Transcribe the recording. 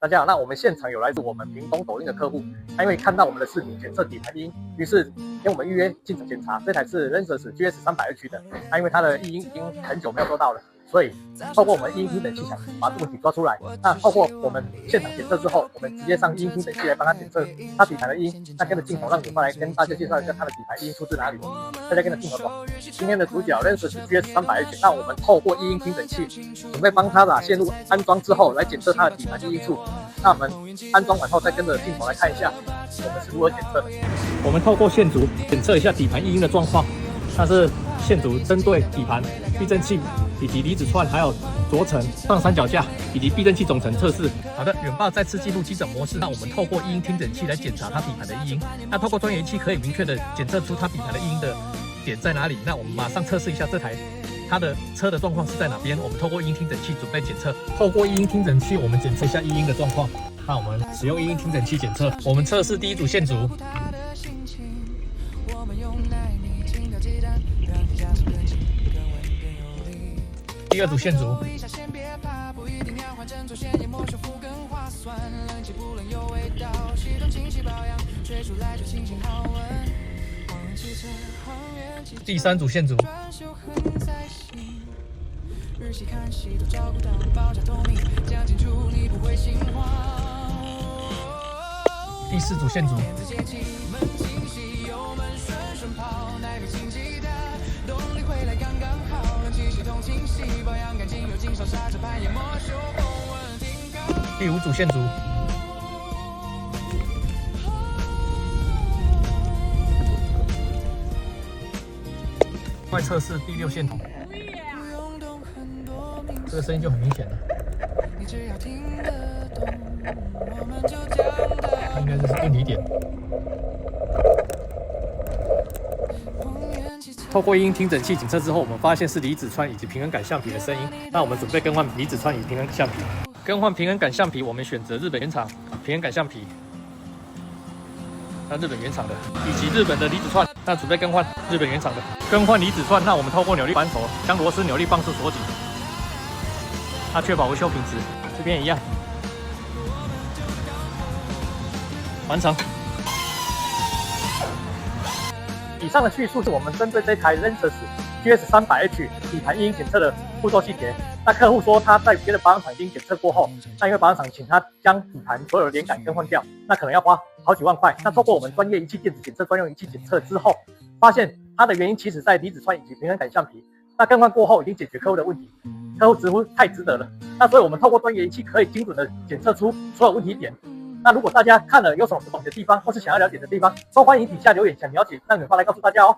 大家好，那我们现场有来自我们屏东抖音的客户，他因为看到我们的视频检测底盘异音，于是跟我们预约进场检查。这台是 Lenses GS300H 的，他因为它的异音已经很久没有收到了，所以透过我们异音听诊器想把这个问题抓出来。那透过我们现场检测之后，我们直接上异音听诊器来帮他检测它底盘的异音。那跟着镜头让远方来跟大家介绍一下它的底盘异音出自哪里。大家跟着镜头走。今天的主角 Lenses GS300H， 那我们透过异音听诊器准备帮他把线路安装之后来检测它的底盘异音处。那我们安装完后再跟着镜头来看一下我们是如何检测的。我们透过线组检测一下底盘异音的状况。那是线组针对底盘、避震器以及离子串，还有轴承、上三脚架以及避震器总成测试。好的，远报再次进入基诊模式。那我们透过异音听诊器来检查它底盘的异音。那透过专业仪器可以明确的检测出它底盘的异音的点在哪里。那我们马上测试一下这台它的车的状况是在哪边。我们透过异音听诊器准备检测。透过异音听诊器，我们检测一下异音的状况。那我们使用异音听诊器检测。我们测试第一组线组。第二组线组，第三组线组，第四组线组。第五组线组，快测试第六线筒，这个声音就很明显了，应该就是问题点。透过异音听诊器检测之后，我们发现是离子串以及平衡杆橡皮的声音。那我们准备更换离子串与平衡橡皮。更换平衡杆橡皮，我们选择日本原厂平衡杆橡皮，那日本原厂的，以及日本的离子串。那准备更换日本原厂的。更换离子串，那我们透过扭力扳手将螺丝扭力棒式锁紧，那确保维修品质。这边一样，完成。以上的叙述是我们针对这台 Lenses GS300H 底盘异音检测的步骤细节。那客户说他在别的保养厂已经检测过后，那因为保养厂请他将底盘所有的连杆更换掉，那可能要花好几万块。那透过我们专业仪器电子检测专用仪器检测之后，发现它的原因其实在离子串以及平衡杆橡皮。那更换过后已经解决客户的问题，客户直呼太值得了。那所以我们透过专业仪器可以精准的检测出所有问题点。那如果大家看了有什么不懂的地方，或是想要了解的地方，都欢迎底下留言想了解，让远方来告诉大家哦。